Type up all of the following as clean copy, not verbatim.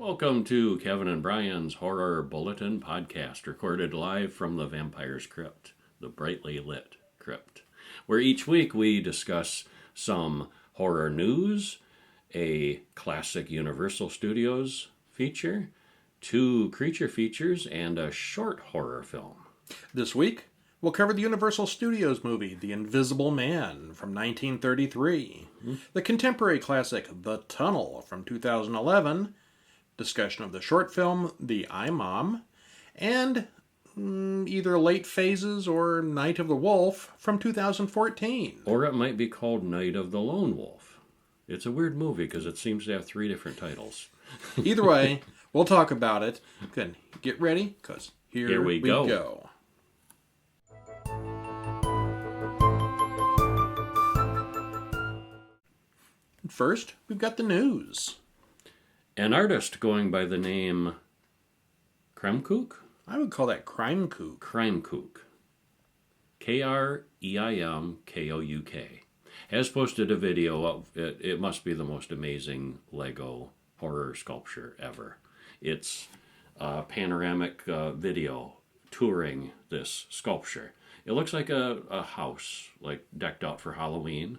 Welcome to Kevin and Brian's Horror Bulletin podcast, recorded live from the Vampire's Crypt, the brightly lit crypt, where each week we discuss some horror news, a classic Universal Studios feature, 2 creature features, and a short horror film. This week, we'll cover the Universal Studios movie, The Invisible Man, from 1933, the contemporary classic, The Tunnel, from 2011, discussion of the short film, The iMom, and either Late Phases or Night of the Wolf, from 2014. Or it might be called Night of the Lone Wolf. It's a weird movie because it seems to have 3 different titles. Either way, we'll talk about it. Good. Get ready, because here we go. First, we've got the news. An artist going by the name Kreimkouk? I would call that kreimkouk. Kreimkouk. Kreimkouk. Has posted a video of it. It must be the most amazing Lego horror sculpture ever. It's a panoramic video touring this sculpture. It looks like a house, like decked out for Halloween.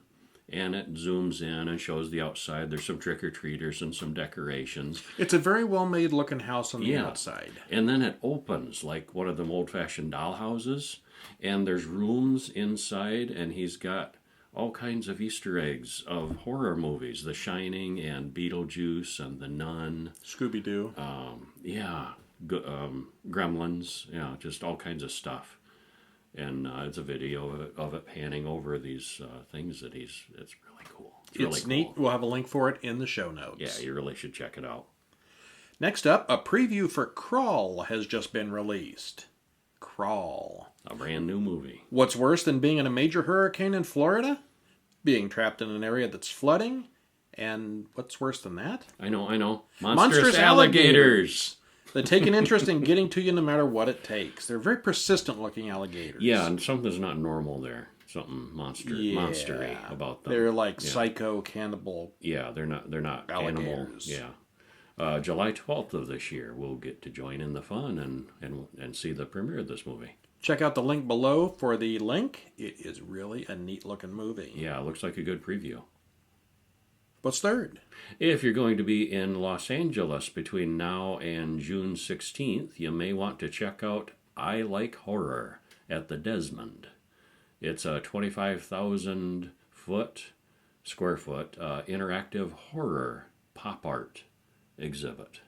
And it zooms in and shows the outside. There's some trick-or-treaters and some decorations. It's a very well-made looking house on the outside. And then it opens like one of them old-fashioned doll houses. And there's rooms inside, and he's got all kinds of Easter eggs of horror movies. The Shining and Beetlejuice and The Nun. Scooby-Doo. Gremlins. Yeah, just all kinds of stuff. And it's a video of it panning over these things that it's really cool. It's neat. Cool. We'll have a link for it in the show notes. Yeah, you really should check it out. Next up, a preview for Crawl has just been released. Crawl. A brand new movie. What's worse than being in a major hurricane in Florida? Being trapped in an area that's flooding? And what's worse than that? I know. Monstrous alligators. They take an interest in getting to you no matter what it takes. They're very persistent-looking alligators. Yeah, and something's not normal there. Something monstery about them. They're like psycho cannibal. Yeah, they're not alligators. Animal. Yeah. July 12th of this year, we'll get to join in the fun and see the premiere of this movie. Check out the link below for the link. It is really a neat-looking movie. Yeah, it looks like a good preview. What's third? If you're going to be in Los Angeles between now and June 16th, you may want to check out I Like Horror at the Desmond. It's a 25,000 square foot interactive horror pop art exhibit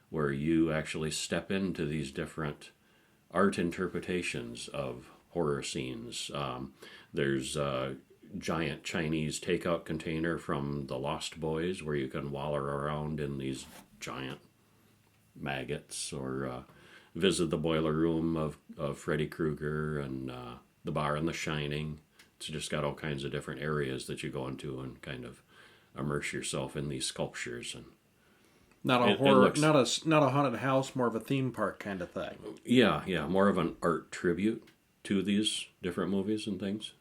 where you actually step into these different art interpretations of horror scenes. There's giant Chinese takeout container from the Lost Boys where you can waller around in these giant maggots, or visit the boiler room of Freddy Krueger, and the bar in The Shining. It's just got all kinds of different areas that you go into and kind of immerse yourself in these sculptures. And not a horror, not a haunted house, more of a theme park kind of thing. Yeah, more of an art tribute to these different movies and things.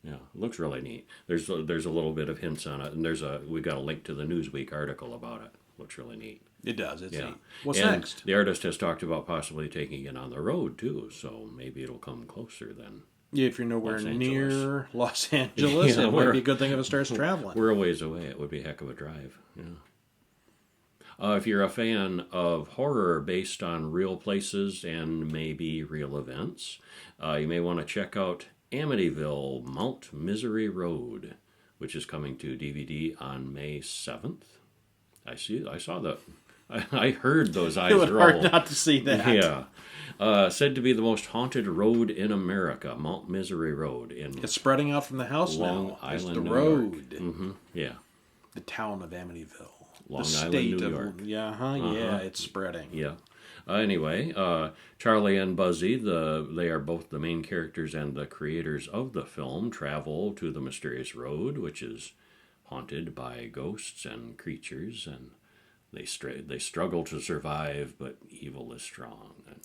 Yeah, it looks really neat. There's a little bit of hints on it, and we got a link to the Newsweek article about it. Looks really neat. It does. It's neat. What's and next? The artist has talked about possibly taking it on the road too, so maybe it'll come closer than. Yeah, if you're nowhere near Los Angeles, it might be a good thing if it starts traveling. We're a ways away. It would be a heck of a drive. Yeah. If you're a fan of horror based on real places and maybe real events, you may want to check out Amityville Mount Misery Road, which is coming to DVD on May 7th. I saw that. I heard those eyes roll. It was hard not to see that. Yeah. Said to be the most haunted road in America, Mount Misery Road. It's spreading out from the house Long Island, it's the New road. York. Mm-hmm. Yeah. The town of Amityville. Long Island, New York. Yeah, it's spreading. Yeah. Anyway, Charlie and Buzzy, they are both the main characters and the creators of the film, travel to the mysterious road, which is haunted by ghosts and creatures, and they struggle to survive, but evil is strong. And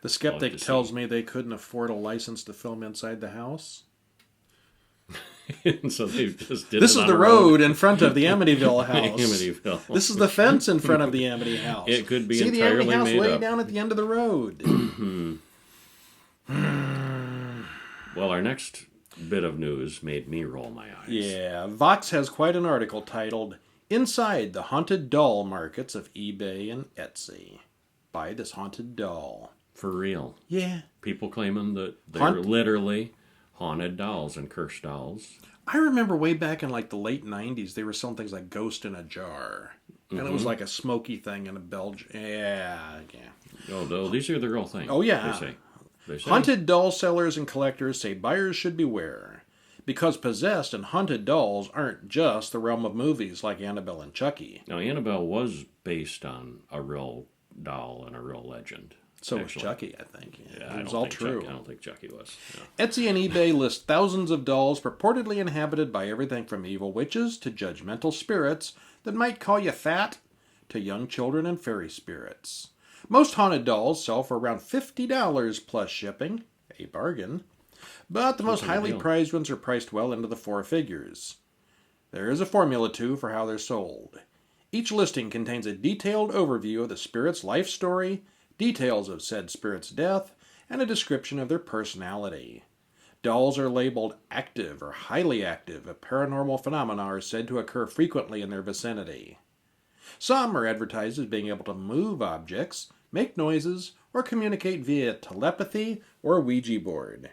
the skeptic tells me they couldn't afford a license to film inside the house. And so they just did This it is on the a road in front of the Amityville house. Amityville. This is the fence in front of the Amity house. It could be See the entirely Amity house made way up. down at the end of the road. Well, our next bit of news made me roll my eyes. Yeah, Vox has quite an article titled "Inside the Haunted Doll Markets of eBay and Etsy." Buy this haunted doll. For real. Yeah. People claiming that they're literally haunted dolls and cursed dolls. I remember way back in like the late 90s, they were selling things like Ghost in a Jar. And it was like a smoky thing in a Belgian. Yeah. Oh, these are the real things. Oh, yeah. They say. Haunted doll sellers and collectors say buyers should beware. Because possessed and haunted dolls aren't just the realm of movies like Annabelle and Chucky. Now, Annabelle was based on a real doll and a real legend. So was Chucky, I think. Yeah, it was all true. I don't think Chucky was. No. Etsy and eBay list thousands of dolls purportedly inhabited by everything from evil witches to judgmental spirits that might call you fat to young children and fairy spirits. Most haunted dolls sell for around $50 plus shipping, a bargain. But the most highly prized ones are priced well into the four figures. There is a formula, too, for how they're sold. Each listing contains a detailed overview of the spirit's life story, details of said spirit's death, and a description of their personality. Dolls are labeled active or highly active if paranormal phenomena are said to occur frequently in their vicinity. Some are advertised as being able to move objects, make noises, or communicate via telepathy or Ouija board,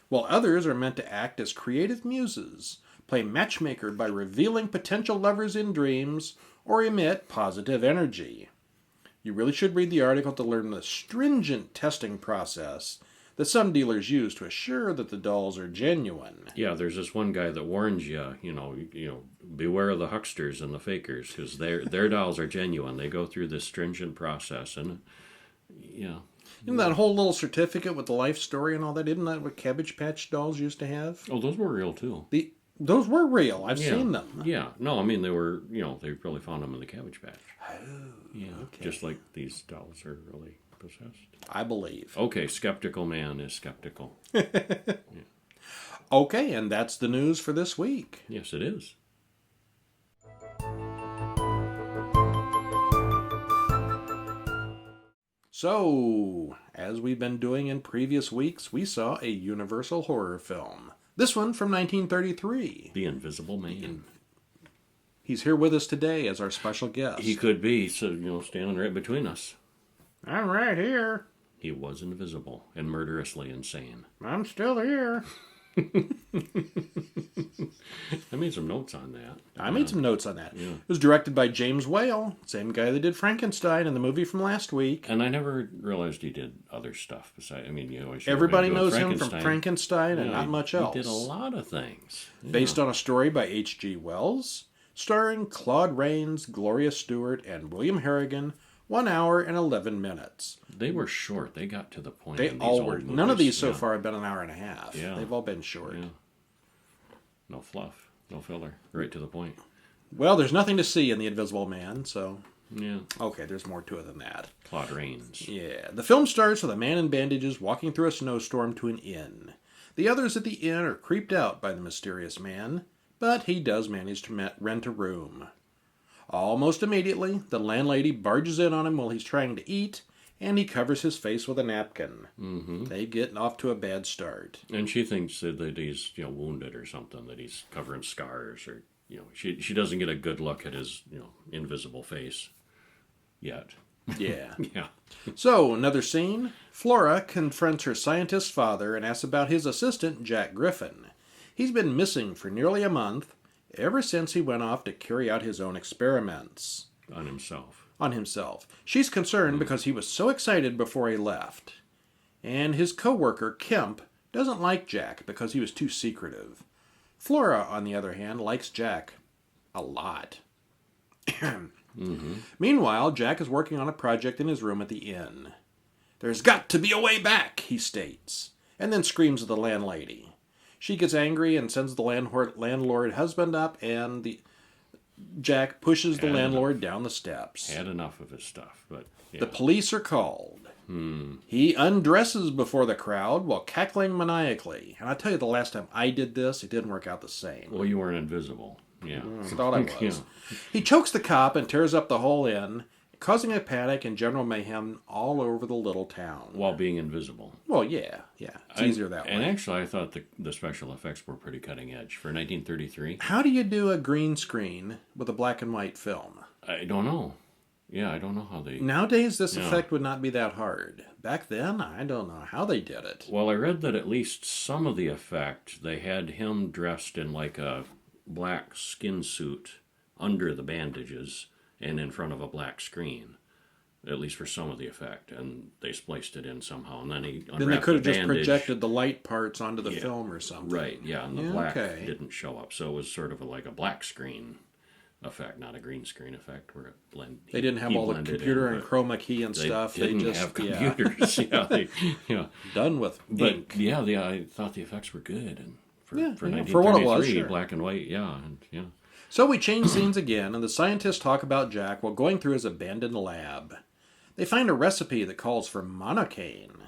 while others are meant to act as creative muses, play matchmaker by revealing potential lovers in dreams, or emit positive energy. You really should read the article to learn the stringent testing process that some dealers use to assure that the dolls are genuine. Yeah, there's this one guy that warns you, beware of the hucksters and the fakers, because their dolls are genuine. They go through this stringent process, and Isn't that whole little certificate with the life story and all that? Isn't that what Cabbage Patch dolls used to have? Oh, those were real too. Those were real. I've seen them. Yeah, no, I mean they were. They probably found them in the Cabbage Patch. Oh, yeah, okay. Just like these dolls are really possessed. I believe. Okay, skeptical man is skeptical. Okay, and that's the news for this week. Yes, it is. So, as we've been doing in previous weeks, we saw a Universal horror film. This one from 1933. The Invisible Man. He's here with us today as our special guest. He could be, standing right between us. I'm right here. He was invisible and murderously insane. I'm still here. I made some notes on that. I made some notes on that. Yeah. It was directed by James Whale, same guy that did Frankenstein in the movie from last week. And I never realized he did other stuff besides. You always everybody knows him from Frankenstein and not much else. He did a lot of things. Based on a story by H.G. Wells, starring Claude Rains, Gloria Stewart, and William Harrigan. 1 hour and 11 minutes. They were short. They got to the point. They all were. None of these so far have been an hour and a half. Yeah. They've all been short. Yeah. No fluff. No filler. Right to the point. Well, there's nothing to see in The Invisible Man, so... Yeah. Okay, there's more to it than that. Claude Rains. Yeah. The film starts with a man in bandages walking through a snowstorm to an inn. The others at the inn are creeped out by the mysterious man, but he does manage to rent a room. Almost immediately, the landlady barges in on him while he's trying to eat, and he covers his face with a napkin. Mm-hmm. They get off to a bad start. And she thinks that he's wounded or something, that he's covering scars, or she doesn't get a good look at his invisible face yet. Yeah. Yeah. So, another scene. Flora confronts her scientist father and asks about his assistant, Jack Griffin. He's been missing for nearly a month, ever since he went off to carry out his own experiments. On himself. She's concerned because he was so excited before he left. And his co-worker, Kemp, doesn't like Jack because he was too secretive. Flora, on the other hand, likes Jack a lot. Mm-hmm. Meanwhile, Jack is working on a project in his room at the inn. "There's got to be a way back," he states, and then screams at the landlady. She gets angry and sends the landlord husband up, and Jack pushes the landlord down the steps. Had enough of his stuff, but... Yeah. The police are called. He undresses before the crowd while cackling maniacally. And I tell you, the last time I did this, it didn't work out the same. Well, you weren't invisible. Yeah. I thought I was. Yeah. He chokes the cop and tears up the whole inn, causing a panic and general mayhem all over the little town. While being invisible. Well, yeah. It's easier that way. And actually, I thought the special effects were pretty cutting edge for 1933. How do you do a green screen with a black and white film? I don't know. Yeah, I don't know how they... Nowadays, this effect would not be that hard. Back then, I don't know how they did it. Well, I read that at least some of the effect, they had him dressed in like a black skin suit under the bandages and in front of a black screen, at least for some of the effect, and they spliced it in somehow, and then he unwrapped Then they could have the just bandage. projected the light parts onto the film or something. Right, yeah, and the black didn't show up, so it was sort of like a black screen effect, not a green screen effect where it blended. They didn't have all the computer and chroma key and stuff. They didn't have computers. Done with ink. But I thought the effects were good, and for 1933, for what it was, sure. black and white, So we change scenes again, and the scientists talk about Jack while going through his abandoned lab. They find a recipe that calls for monocaine.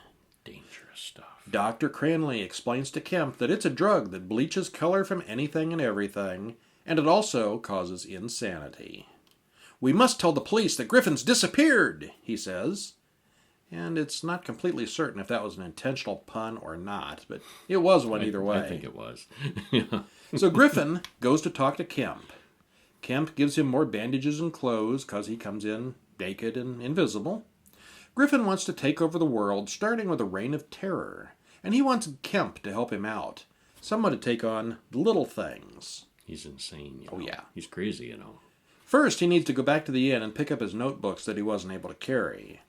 Dangerous stuff. Dr. Cranley explains to Kemp that it's a drug that bleaches color from anything and everything, and it also causes insanity. We must tell the police that Griffin's disappeared, he says. And it's not completely certain if that was an intentional pun or not, but it was one either way. I think it was. So Griffin goes to talk to Kemp. Kemp gives him more bandages and clothes because he comes in naked and invisible. Griffin wants to take over the world, starting with a reign of terror, and he wants Kemp to help him out, someone to take on the little things. He's insane. Oh, yeah. He's crazy, First, he needs to go back to the inn and pick up his notebooks that he wasn't able to carry.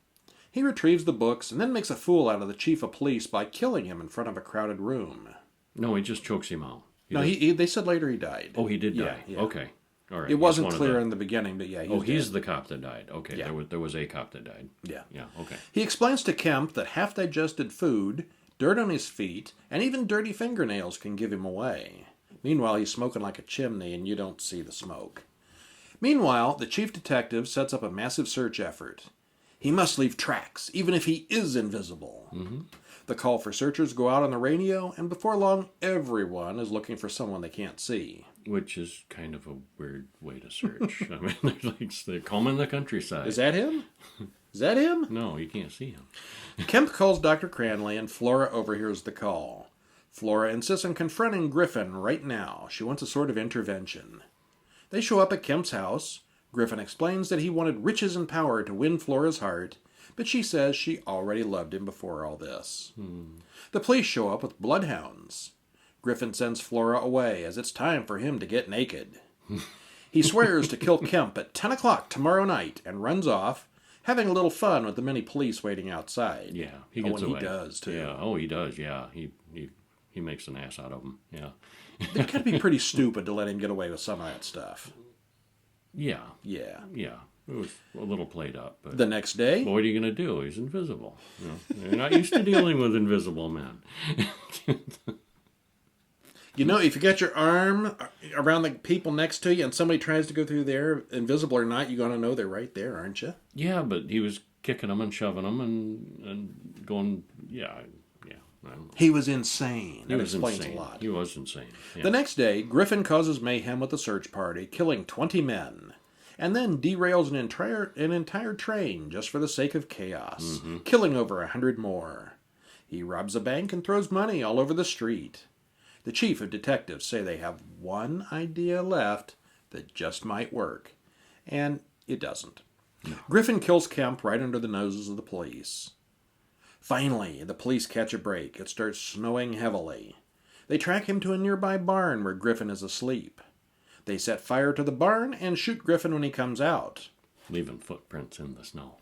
He retrieves the books and then makes a fool out of the chief of police by killing him in front of a crowded room. No, he just chokes him out. They said later he died. Oh, he did die? Yeah. Okay. All right. It wasn't clear in the beginning, but he's the cop that died. Okay, yeah. There was a cop that died. Yeah. Yeah, okay. He explains to Kemp that half-digested food, dirt on his feet, and even dirty fingernails can give him away. Meanwhile, he's smoking like a chimney, and you don't see the smoke. Meanwhile, the chief detective sets up a massive search effort. He must leave tracks, even if he is invisible. Mm-hmm. The call for searchers go out on the radio, and before long, everyone is looking for someone they can't see. Which is kind of a weird way to search. I mean, they're combing the countryside. Is that him? Is that him? No, you can't see him. Kemp calls Dr. Cranley, and Flora overhears the call. Flora insists on confronting Griffin right now. She wants a sort of intervention. They show up at Kemp's house. Griffin explains that he wanted riches and power to win Flora's heart, but she says she already loved him before all this. The police show up with bloodhounds. Griffin sends Flora away as it's time for him to get naked. He swears to kill Kemp at 10 o'clock tomorrow night and runs off, having a little fun with the many police waiting outside. Yeah, he gets away. He does, too. Yeah, he does, yeah. He makes an ass out of him, yeah. They'd kind of be pretty stupid to let him get away with some of that stuff. Yeah. Yeah. Yeah. It was a little played up. But the next day? What are you going to do? He's invisible. You're not used to dealing with invisible men. If you got your arm around the people next to you and somebody tries to go through there, invisible or not, you're going to know they're right there, aren't you? Yeah, but he was kicking them and shoving them and going, I don't know. He was insane. That explains insane. A lot. He was insane. Yeah. The next day, Griffin causes mayhem with the search party, killing 20 men, and then derails an entire train just for the sake of chaos, killing over 100 more. He robs a bank and throws money all over the street. The chief of detectives say they have one idea left that just might work, and it doesn't. No. Griffin kills Kemp right under the noses of the police. Finally, the police catch a break. It starts snowing heavily. They track him to a nearby barn where Griffin is asleep. They set fire to the barn and shoot Griffin when he comes out, leaving footprints in the snow.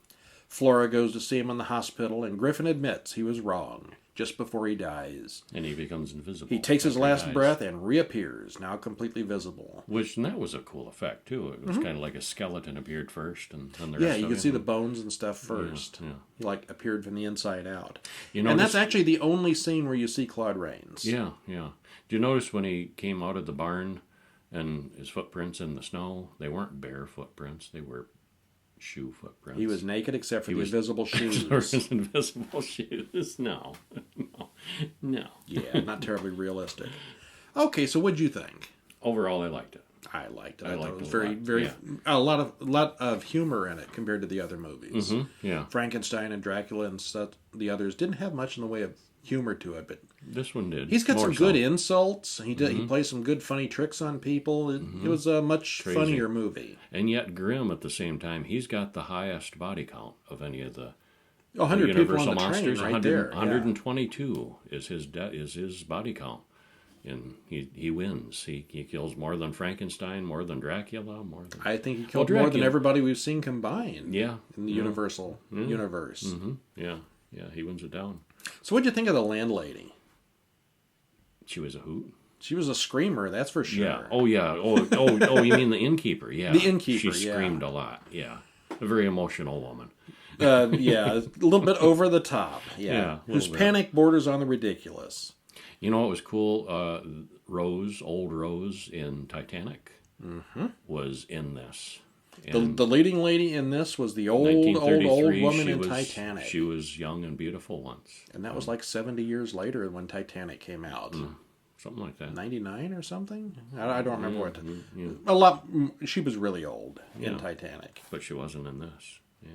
Flora goes to see him in the hospital, and Griffin admits he was wrong just before he dies. And he becomes invisible. He takes his last breath and reappears, now completely visible. And that was a cool effect, too. It was kind of like a skeleton appeared first, and then the rest you could see the bones and stuff first. Yeah. He, appeared from the inside out. And that's actually the only scene where you see Claude Rains. Yeah, yeah. Do you notice when he came out of the barn and his footprints in the snow, they weren't bare footprints, they were shoe footprints. He was naked except for the invisible shoes. Or his invisible shoes. No. No. Yeah, not terribly realistic. Okay, so what'd you think? Overall, I liked it. I liked it. I liked thought it was it a very, lot, very, yeah. a lot of humor in it compared to the other movies. Yeah. Frankenstein and Dracula and stuff, the others didn't have much in the way of humor to it, but This one did. he's got More some so. good insults. He plays some good funny tricks on people. It was a much Crazy. funnier movie. And yet grim at the same time. He's got the highest body count of any of the 100 people on Universal the monsters. train right there. 122 is his body count. And he wins. He kills more than Frankenstein, more than Dracula, more than... I think he killed more than everybody we've seen combined. Yeah. In the Universal universe. Mm-hmm. Yeah. Yeah, he wins it down. So what'd you think of the landlady? She was a hoot. She was a screamer, that's for sure. Yeah. Oh, yeah. Oh, you mean the innkeeper? Yeah. The innkeeper, She yeah. screamed a lot. Yeah. A very emotional woman. Yeah, a little bit over the top. Yeah, Yeah. a little Whose bit. panic borders on the ridiculous. You know what was cool? Old Rose in Titanic was in this. And The leading lady in this was the old 1933, woman she in was, Titanic. She was young and beautiful once. And that was like 70 years later when Titanic came out. Something like that. 99 or something? I don't remember what. Yeah. A lot. She was really old in Yeah. Titanic. But she wasn't in this. Yeah.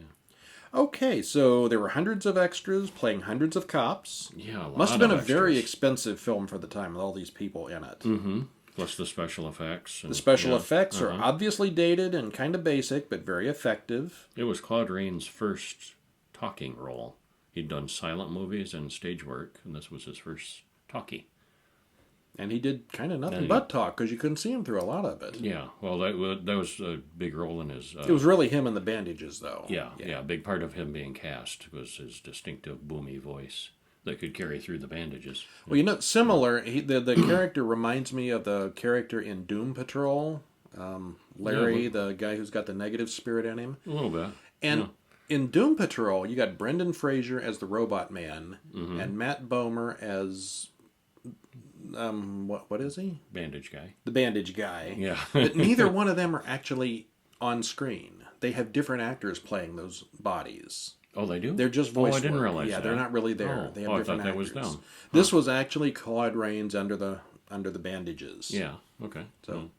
Okay, so there were hundreds of extras playing hundreds of cops. Yeah, a lot Must have been a of very extras. expensive film for the time with all these people in it. Mm-hmm. Plus the special effects. And, The special yeah, effects are obviously dated and kind of basic, but very effective. It was Claude Rains' first talking role. He'd done silent movies and stage work, and this was his first talkie. And he did kind of nothing And but talk because you couldn't see him through a lot of it. Yeah, well, that was a big role in his... It was really him and the bandages, though. Yeah, a big part of him being cast was his distinctive boomy voice that could carry through the bandages. Well, you know, similar, the character reminds me of the character in Doom Patrol. Larry, Yeah, the guy who's got the negative spirit in him. A little bit. And in Doom Patrol, you got Brendan Fraser as the Robot Man and Matt Bomer as... what is he? Bandage guy. The bandage guy. Yeah. But neither one of them are actually on screen. They have different actors playing those bodies. Oh, they do? They're just voice I didn't work. realize Yeah, that. they're not really there. Oh, They have I different thought that was actors. them. This was actually Claude Rains under the bandages. Yeah, okay. So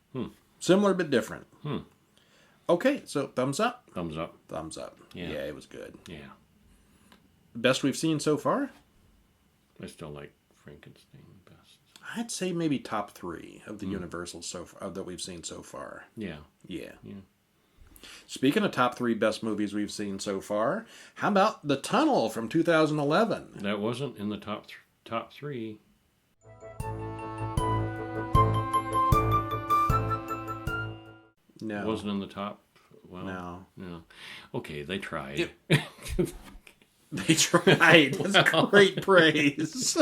similar but different. Okay, so thumbs up. Thumbs up. Thumbs up. Yeah. Yeah, it was good. Yeah. Best we've seen so far? I still like Frankenstein best. I'd say maybe top 3 of the Universal so far, that we've seen so far. Yeah. Yeah. Yeah. Speaking of top 3 best movies we've seen so far, how about The Tunnel from 2011? That wasn't in the top 3. No. It wasn't in the top. Well, No. No. Okay, they tried. They tried. That's great praise.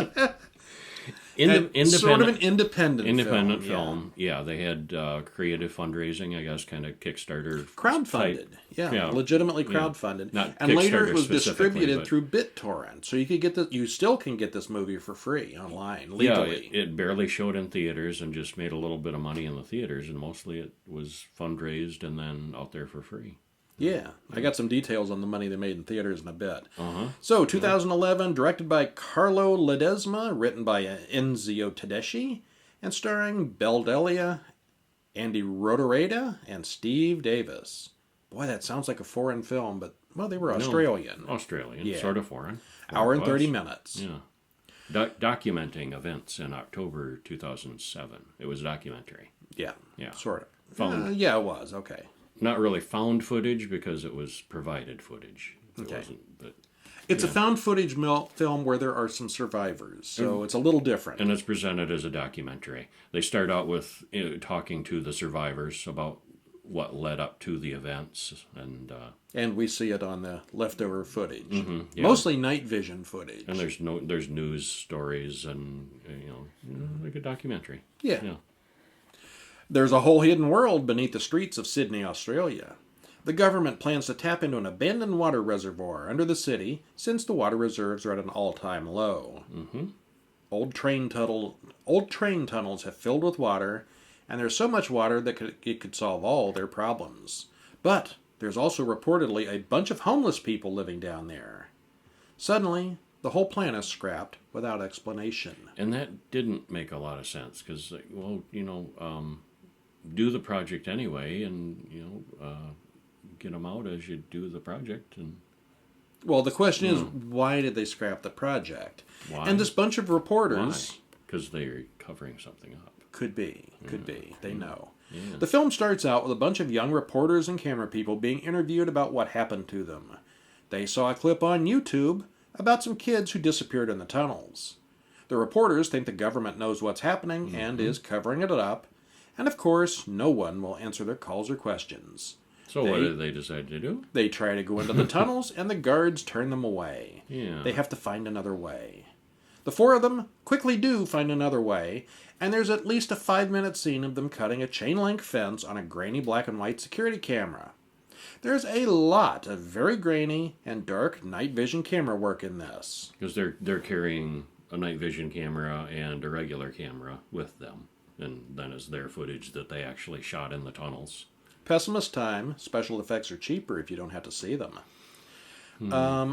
Independent, sort of an independent film. Yeah, they had creative fundraising, I guess, kind of Kickstarter. Crowdfunded. type. Yeah, legitimately crowdfunded. Not and later Kickstarter it was specifically, distributed but- through BitTorrent. So you could get you still can get this movie for free online, Yeah, legally. it barely showed in theaters and just made a little bit of money in the theaters, and mostly it was fundraised and then out there for free. Yeah, I got some details on the money they made in theaters in a bit. Uh-huh. So, 2011, directed by Carlo Ledesma, written by Enzio Tedeschi, and starring Beldelia, Andy Rotoreda, and Steve Davis. Boy, that sounds like a foreign film, but, well, they were Australian. Australian, Yeah. sort of foreign. Hour and It was. 30 minutes. Yeah. Documenting events in October 2007. It was a documentary. Yeah, Yeah. sort of. Found- Yeah, it was, okay. Not really found footage because it was provided footage. It Okay. wasn't, but It's a found footage film where there are some survivors, so it's a little different. and it's presented as a documentary. They start out with talking to the survivors about what led up to the events, And we see it on the leftover footage. yeah. Mostly night vision footage. and there's news stories and like a documentary. Yeah. Yeah. There's a whole hidden world beneath the streets of Sydney, Australia. The government plans to tap into an abandoned water reservoir under the city since the water reserves are at an all-time low. Old train tunnels have filled with water, and there's so much water that it could solve all their problems. But There's also reportedly a bunch of homeless people living down there. Suddenly, the whole plan is scrapped without explanation. And that didn't make a lot of sense because, well, do the project anyway, and get them out as you do the project. And well, the question is, why did they scrap the project? why? And this bunch of reporters Because they're covering something up. could be. They know. Yeah. The film starts out with a bunch of young reporters and camera people being interviewed about what happened to them. They saw a clip on YouTube about some kids who disappeared in the tunnels. The reporters think the government knows what's happening and is covering it up, and of course, no one will answer their calls or questions. So what did they decide to do? They try to go into the tunnels, and the guards turn them away. Yeah. They have to find another way. The four of them quickly do find another way, and there's at least a 5-minute scene of them cutting a chain-link fence on a grainy black and white security camera. There's a lot of very grainy and dark night vision camera work in this. Because they're carrying a night vision camera and a regular camera with them. And then it's their footage that they actually shot in the tunnels. Pessimist time. Special effects are cheaper if you don't have to see them.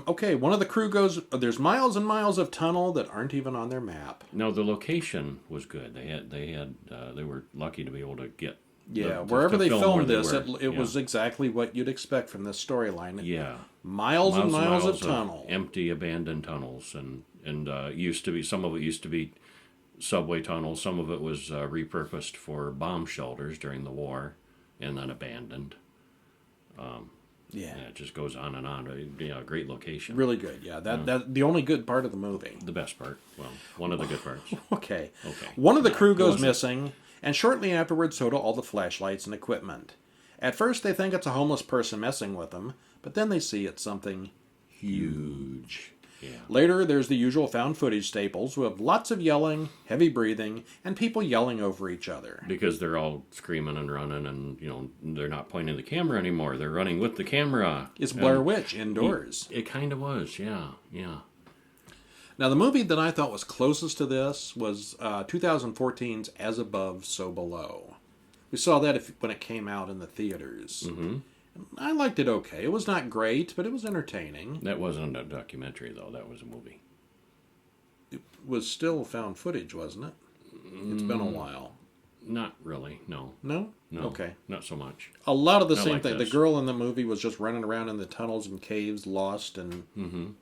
Okay, one of the crew goes, there's miles and miles of tunnel that aren't even on their map. No, the location was good. They were lucky to be able to get. Wherever they filmed this, it was exactly what you'd expect from this storyline. Yeah. Miles and miles of tunnel. Empty, abandoned tunnels. And some of it used to be subway tunnels. Some of it was repurposed for bomb shelters during the war and then abandoned. It just goes on and on. Great location. Really good, That the only good part of the movie. The best part. Well, one of the good parts. Okay. One of the crew goes missing, and shortly afterwards so do all the flashlights and equipment. At first they think it's a homeless person messing with them, but then they see it's something huge. Yeah. Later, there's the usual found footage staples with lots of yelling, heavy breathing, and people yelling over each other. Because they're all screaming and running, and they're not pointing the camera anymore. They're running with the camera. It's Blair Witch indoors. It kind of was, yeah. Now, the movie that I thought was closest to this was 2014's As Above, So Below. We saw that when it came out in the theaters. Mm-hmm. I liked it okay. It was not great, but it was entertaining. That wasn't a documentary, though. That was a movie. It was still found footage, wasn't it? It's been a while. Not really, no. No? No. Okay. Not so much. A lot of the Not same like thing. this. The girl in the movie was just running around in the tunnels and caves, lost, and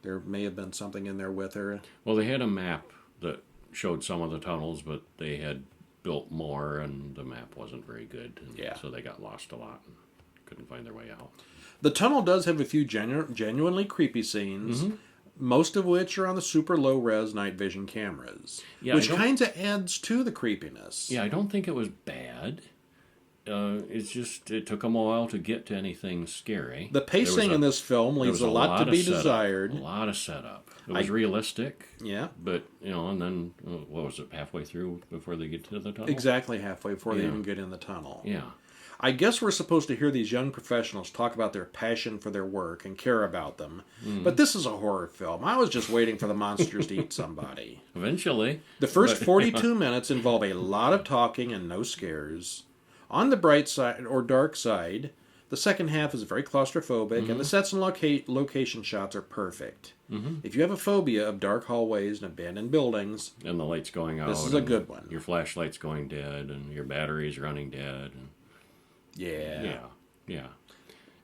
there may have been something in there with her. Well, they had a map that showed some of the tunnels, but they had built more, and the map wasn't very good. And so they got lost a lot and couldn't find their way out. The tunnel does have a few genuinely creepy scenes, most of which are on the super low-res night vision cameras, which kind of adds to the creepiness. Yeah, I don't think it was bad. It's just, it took them a while to get to anything scary. The pacing in this film leaves a lot to be desired. A lot of setup. It was realistic. Yeah. But, and then, what was it, halfway through before they get to the tunnel? Exactly halfway before they even get in the tunnel. Yeah. I guess we're supposed to hear these young professionals talk about their passion for their work and care about them. But this is a horror film. I was just waiting for the monsters to eat somebody. Eventually. The first 42 minutes involve a lot of talking and no scares. On the bright side, or dark side, the second half is very claustrophobic, and the sets and location shots are perfect. If you have a phobia of dark hallways and abandoned buildings, and the lights going out. This is a good one. Your flashlight's going dead, and your battery's running dead. And Yeah.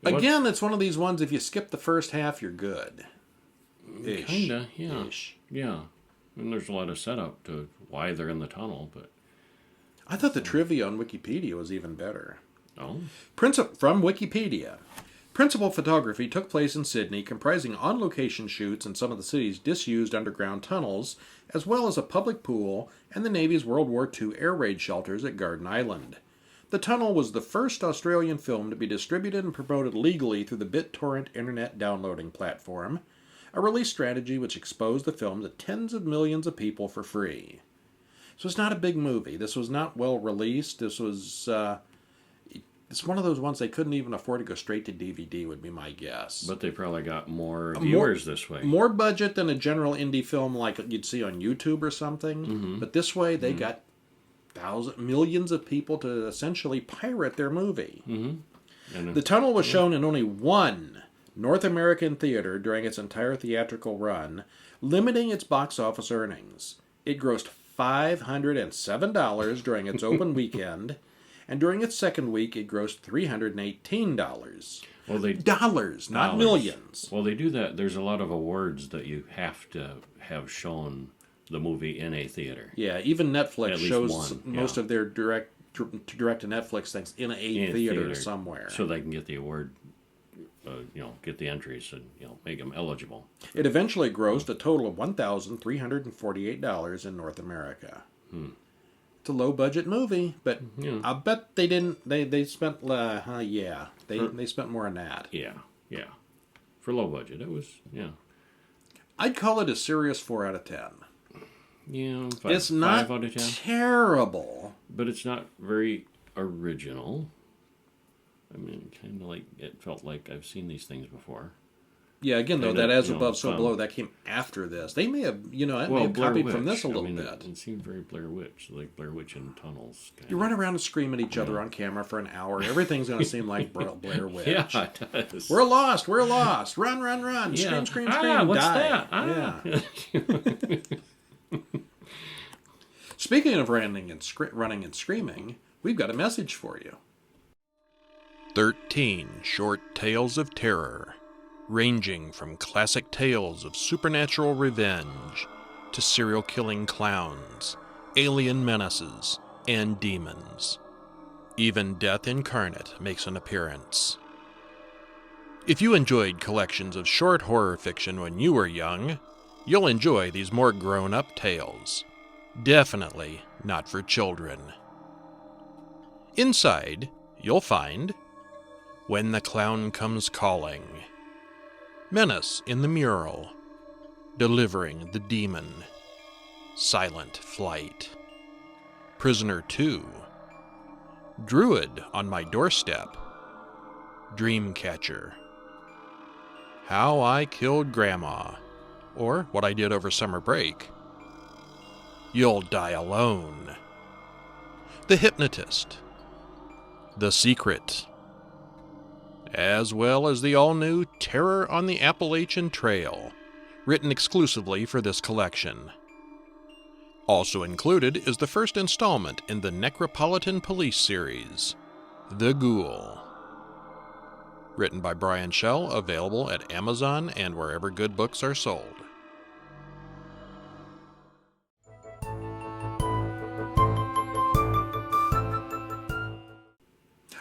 Again, it's one of these ones, if you skip the first half, you're good. Ish. Kinda, yeah. Ish. Yeah. And there's a lot of setup to why they're in the tunnel, but... I thought the trivia on Wikipedia was even better. Oh? From Wikipedia. Principal photography took place in Sydney, comprising on-location shoots in some of the city's disused underground tunnels, as well as a public pool and the Navy's World War II air raid shelters at Garden Island. The tunnel was the first Australian film to be distributed and promoted legally through the BitTorrent internet downloading platform, a release strategy which exposed the film to tens of millions of people for free. So it's not a big movie. This was not well released. This was... it's one of those ones they couldn't even afford to go straight to DVD, would be my guess. But they probably got more viewers this way. More budget than a general indie film like you'd see on YouTube or something. But this way they got millions of people to essentially pirate their movie. And, The Tunnel was shown in only one North American theater during its entire theatrical run, limiting its box office earnings. It grossed $507 during its open weekend, and during its second week, it grossed $318. well, they Dollars, not dollars. millions. Well, they do that. There's a lot of awards that you have to have shown the movie in a theater. Yeah, even Netflix At least shows one, most yeah. of their direct to Netflix things in a theater somewhere. so they can get the award. Get the entries and make them eligible. It eventually grossed a total of $1,348 in North America. It's a low budget movie, but I bet they didn't. They spent they spent more on that. Yeah. For low budget, it was I'd call it a serious 4 out of 10. Yeah, It's not 5 out of 10. terrible, But it's not very original. I mean, kind of like it felt like I've seen these things before. Yeah, again, though, And that it, As you know, Above, So fun. Below, that came after this. They may have, it may Well, have Blair copied from Witch. this a little I mean, bit. It seemed very Blair Witch, like Blair Witch in tunnels. You run around and scream at each other on camera for an hour. Everything's going to seem like Blair Witch. Yeah, it does. We're lost. Run. Yeah. Scream, What's die. that? Yeah. Speaking of running and screaming, we've got a message for you. 13 short tales of terror, ranging from classic tales of supernatural revenge to serial-killing clowns, alien menaces, and demons. Even death incarnate makes an appearance. If you enjoyed collections of short horror fiction when you were young, you'll enjoy these more grown-up tales. Definitely not for children. Inside, you'll find When the Clown Comes Calling, Menace in the Mural, Delivering the Demon, Silent Flight, Prisoner 2, Druid on My Doorstep, Dreamcatcher, How I Killed Grandma, or What I Did Over Summer Break, You'll Die Alone, The Hypnotist, The Secret, as well as the all-new Terror on the Appalachian Trail, written exclusively for this collection. Also included is the first installment in the Necropolitan Police series, The Ghoul. Written by Brian Schell, available at Amazon and wherever good books are sold.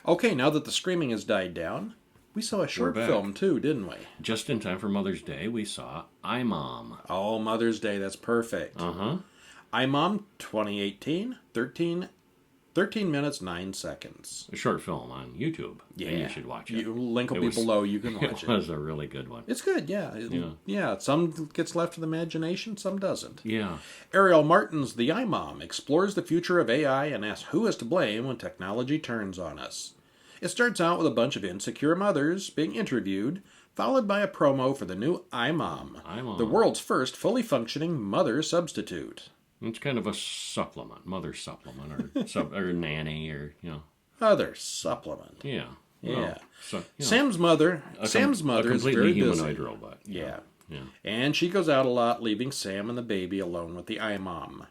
Okay, now that the screaming has died down, we saw a short back. film too, didn't we? Just in time for Mother's Day, we saw iMom. Oh, Mother's Day, that's perfect. Uh-huh. iMom 2018, 13 minutes, 9 seconds. A short film on YouTube. Yeah. And you should watch it. Link will It be was- below, you can watch It was a really good one. It's good, yeah. Yeah, some gets left to the imagination, some doesn't. Yeah. Ariel Martin's The iMom explores the future of AI and asks who is to blame when technology turns on us. It starts out with a bunch of insecure mothers being interviewed, followed by a promo for the new iMom, iMom. the world's first fully functioning mother substitute. It's kind of a supplement, mother supplement, or or nanny, or Mother supplement. Yeah. Yeah. Well, so, Sam's mother a is completely very humanoid busy. robot. Yeah. Yeah. And she goes out a lot, leaving Sam and the baby alone with the iMom.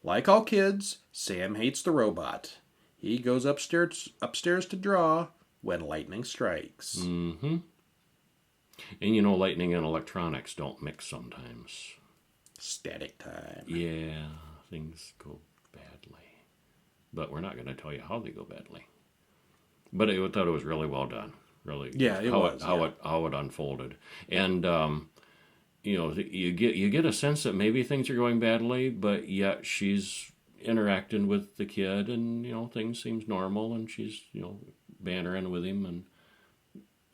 Like all kids, Sam hates the robot. He goes upstairs to draw when lightning strikes. Mm-hmm. And lightning and electronics don't mix sometimes. Static time. Yeah, things go badly. But we're not going to tell you how they go badly. But I thought it was really well done. Really. Yeah, it was. How it unfolded. And you get a sense that maybe things are going badly, but yet she's interacting with the kid, and things seems normal, and she's bantering with him,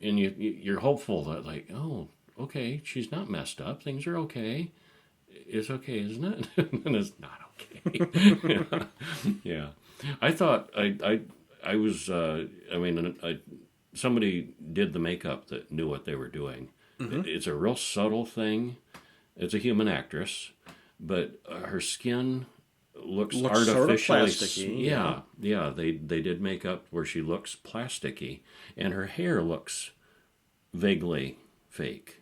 and you're hopeful that, like, oh, okay, she's not messed up, things are okay. It's okay, isn't it? And it's not okay. Yeah. I thought I was somebody did the makeup that knew what they were doing. Mm-hmm. It's a real subtle thing. It's a human actress, but her skin looks Looks sort of artificially plasticky, yeah. They did make up where she looks plasticky, and her hair looks vaguely fake.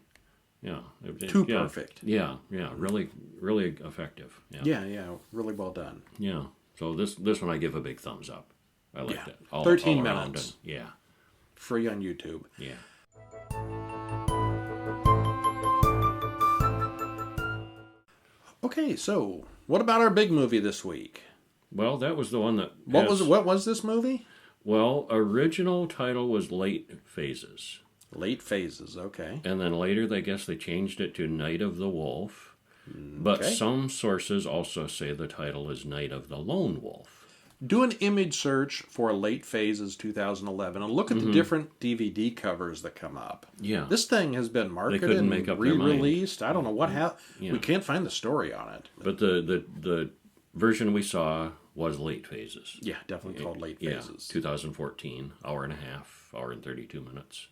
Yeah, Too perfect. Yeah, really, really effective. Yeah, really well done. Yeah. So this one I give a big thumbs up. I liked it. 13 all around, minutes. and, yeah. Free on YouTube. Yeah. Okay, so what about our big movie this week? Well, that was the one that. What was this movie? Well, original title was Late Phases. Late Phases, okay. And then later, they changed it to Night of the Wolf. But Okay. some sources also say the title is Night of the Lone Wolf. Do an image search for Late Phases 2011 and look at the different DVD covers that come up. Yeah. This thing has been marketed couldn't and make up their mind. re-released. I don't know what happened. Yeah. We can't find the story on it. But the version we saw was Late Phases. Yeah, definitely called Late Yeah, Phases. 2014, hour and a half, hour and 32 minutes.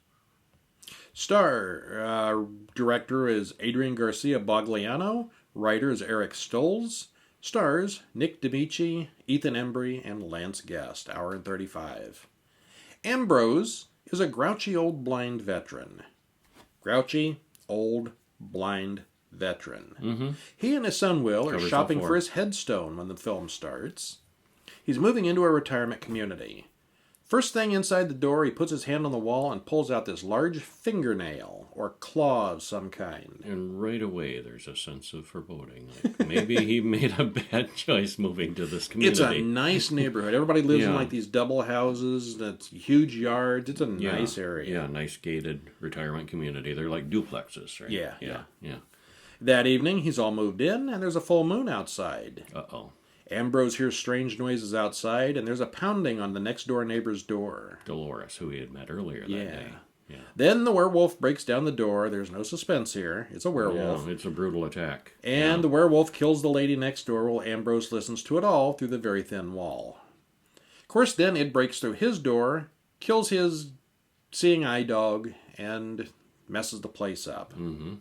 Director is Adrian Garcia Bogliano. Writer is Eric Stolz. Stars Nick DiMichi, Ethan Embry, and Lance Guest. Hour and 35. Ambrose is a grouchy old blind veteran. Grouchy old blind veteran. Mm-hmm. He and his son Will are Covers shopping all four. for his headstone when the film starts. He's moving into a retirement community. First thing inside the door, he puts his hand on the wall and pulls out this large fingernail or claw of some kind. And right away, there's a sense of foreboding. Like maybe he made a bad choice moving to this community. It's a nice neighborhood. Everybody lives in Yeah. like these double houses. That's huge yards. It's a Yeah. nice area. Yeah, nice gated retirement community. They're like duplexes, right? Yeah, Yeah. That evening, he's all moved in, and there's a full moon outside. Uh-oh. Ambrose hears strange noises outside, and there's a pounding on the next door neighbor's door. Dolores, who he had met earlier that day. Yeah. Then the werewolf breaks down the door. There's no suspense here. It's a werewolf. Yeah, it's a brutal attack. And the werewolf kills the lady next door while Ambrose listens to it all through the very thin wall. Of course, then it breaks through his door, kills his seeing eye dog, and messes the place up. Mm-hmm.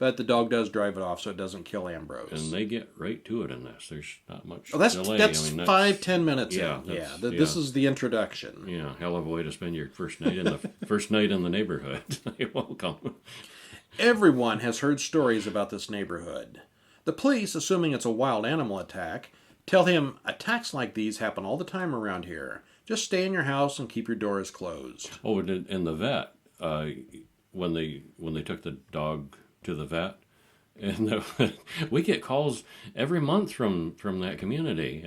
But the dog does drive it off, so it doesn't kill Ambrose. And they get right to it in this. There's not much Oh, that's delay. that's I mean, 5-10 minutes yeah, in. that's- This yeah. is the introduction. Yeah, hell of a way to spend your first night in the first night in the neighborhood. You're welcome. Everyone has heard stories about this neighborhood. The police, assuming it's a wild animal attack, tell him attacks like these happen all the time around here. Just stay in your house and keep your doors closed. Oh, and the vet, when they took the dog to the vet, and we get calls every month from that community.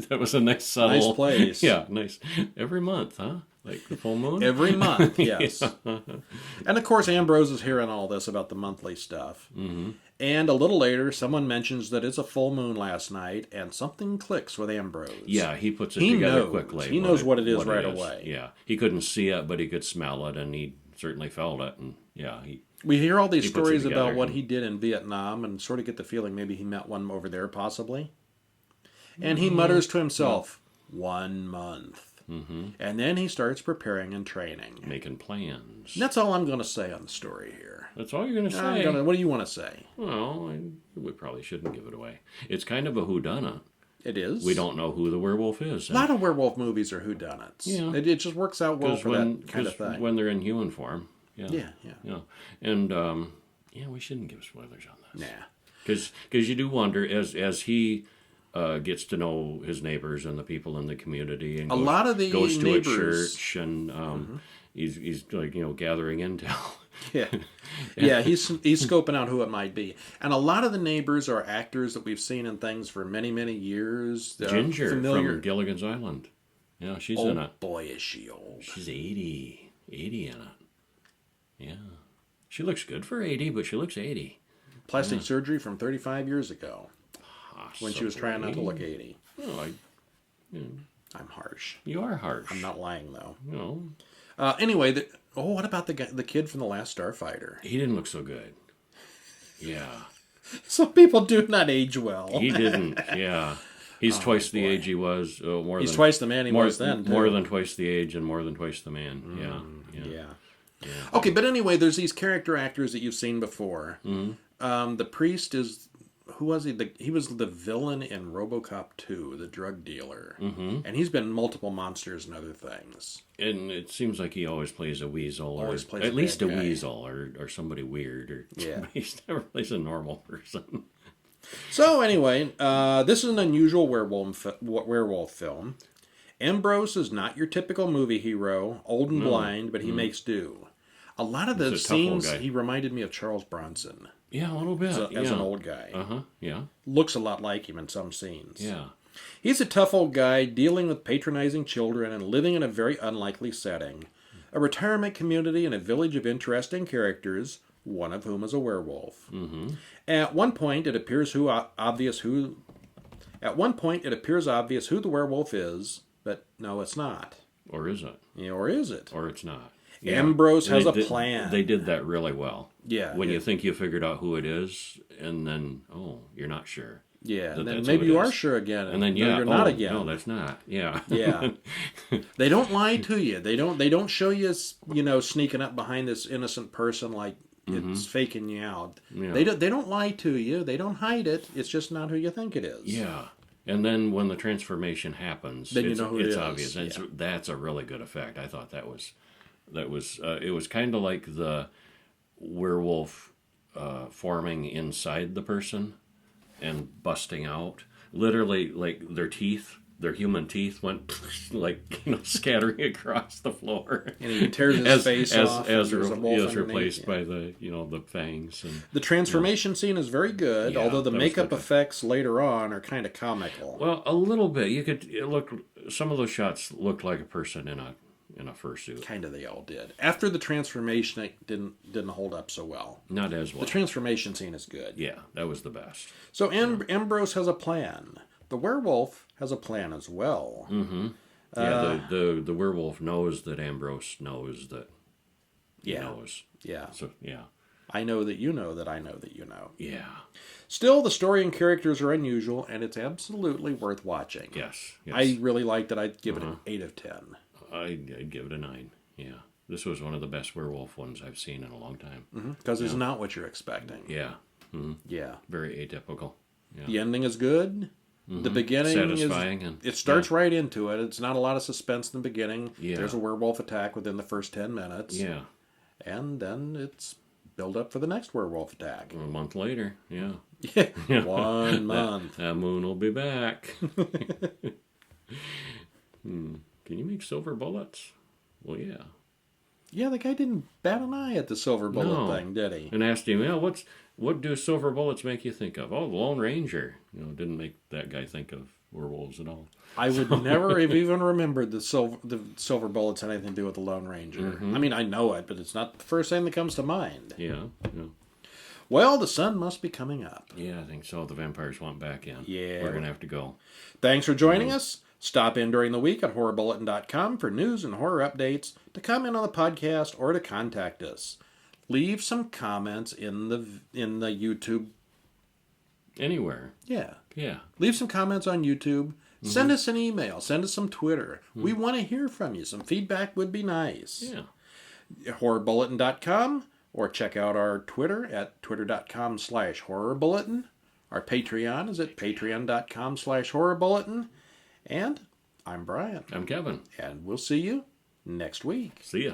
That was a nice subtle, Nice place. Yeah, nice. Every month, huh? Like the full moon. Every month, yes. And of course, Ambrose is hearing all this about the monthly stuff. Mm-hmm. And a little later, someone mentions that it's a full moon last night, and something clicks with Ambrose. Yeah, he puts it He together knows. quickly. He knows what it is right away. Yeah, he couldn't see it, but he could smell it, and he certainly felt it. And yeah, We hear all these He puts it stories about together. what he did in Vietnam and sort of get the feeling maybe he met one over there, possibly. And he mutters to himself, 1 month. Mm-hmm. And then he starts preparing and training. Making plans. And that's all I'm going to say on the story here. That's all you're going to say. What do you want to say? Well, we probably shouldn't give it away. It's kind of a whodunit. It is. We don't know who the werewolf is. A lot of werewolf movies are whodunits. Yeah. It just works out well for that kind of thing. When they're in human form. Yeah. Yeah. And, we shouldn't give spoilers on this. Nah. Because you do wonder, as he gets to know his neighbors and the people in the community, and A lot of the goes to neighbors- a church, and he's like, gathering intel. Yeah. Yeah, he's scoping out who it might be. And a lot of the neighbors are actors that we've seen in things for many, many years. They're Ginger familiar. from Gilligan's Island. Yeah, she's Oh in it. boy, is she old. She's 80 in it. Yeah. She looks good for 80, but she looks 80. Plastic surgery from 35 years ago when she was trying not to look 80. Oh, I'm harsh. you are harsh. I'm not lying, though. No, Anyway, what about the kid from The Last Starfighter? he didn't look so good. Yeah, Some people do not age well. he didn't. Yeah, he's twice the age he was. He's twice the man he was then, too. More than twice the age and more than twice the man. Yeah. Okay, but anyway, there's these character actors that you've seen before. Mm-hmm. The priest is... who was he? He was the villain in RoboCop 2, the drug dealer. Mm-hmm. And he's been in multiple Monsters and other things. And it seems like he always plays a weasel, Always or plays at a least a bad guy. weasel, or somebody weird, or Yeah. he never plays a normal person. So anyway, this is an unusual werewolf film. Ambrose is not your typical movie hero, old and blind, but he makes do. A lot of the He's a tough old scenes, guy. he reminded me of Charles Bronson Yeah, a little bit. as an old guy. Yeah. Looks a lot like him in some scenes. Yeah. He's a tough old guy dealing with patronizing children and living in a very unlikely setting. A retirement community and a village of interesting characters, one of whom is a werewolf. Mm-hmm. At one point, it appears obvious who the werewolf is, but no, it's not. Or is it? Yeah, or is it? Or it's not. Ambrose has a plan. They did that really well. Yeah. When you think you figured out who it is, and then, you're not sure. Yeah, and then that's maybe who it you is. are sure again, And then, no, you're not again. No, that's not. Yeah. Yeah. They don't lie to you. They don't show you, sneaking up behind this innocent person like it's faking you out. Yeah. They don't lie to you. They don't hide it. It's just not who you think it is. Yeah. And then when the transformation happens, Then it's, you know who it is. obvious. And Yeah. that's a really good effect. I thought that was it was kind of like the werewolf forming inside the person and busting out. Literally, like their human teeth went scattering across the floor. And he tears his face off. As and there's a wolf underneath. replaced by the fangs. And The transformation scene is very good, Yeah, although the that was makeup good. effects later on are kind of comical. Well, a little bit. Some of those shots looked like a person in a fursuit. Kind of they all did. After the transformation, it didn't hold up so well. Not as well. The transformation scene is good. Yeah, that was the best. So Ambrose has a plan. The werewolf has a plan as well. Mm-hmm. Yeah, the werewolf knows that Ambrose knows that he Yeah. knows. Yeah. So, yeah. I know that you know that I know that you know. Yeah. Still, the story and characters are unusual, and it's absolutely worth watching. Yes. I really liked it. I'd give it an 8 of 10. I'd give it a 9. Yeah. This was one of the best werewolf ones I've seen in a long time. Because it's not what you're expecting. Yeah. Mm-hmm. Yeah. Very atypical. Yeah. The ending is good. The beginning Satisfying. it starts right into it. It's not a lot of suspense in the beginning. Yeah. There's a werewolf attack within the first 10 minutes. Yeah. And then it's build up for the next werewolf attack. A month later. Yeah. Yeah. 1 month. That moon will be back. Can you make silver bullets? Well, yeah. Yeah, the guy didn't bat an eye at the silver bullet thing, did he? And asked him, what do silver bullets make you think of? Oh, the Lone Ranger. Didn't make that guy think of werewolves at all. I would never have even remembered the silver bullets had anything to do with the Lone Ranger. I mean, I know it, but it's not the first thing that comes to mind. Yeah. Well, the sun must be coming up. Yeah, I think so. The vampires want back in. Yeah. We're going to have to go. Thanks for joining us. Stop in during the week at horrorbulletin.com for news and horror updates, to comment on the podcast, or to contact us. Leave some comments in the YouTube. Anywhere. Yeah. Yeah. Leave some comments on YouTube. Send us an email. Send us some Twitter. We want to hear from you. Some feedback would be nice. Yeah. Horrorbulletin.com, or check out our Twitter at twitter.com/horrorbulletin. Our Patreon is at patreon.com/horrorbulletin. And I'm Brian. I'm Kevin. And we'll see you next week. See ya.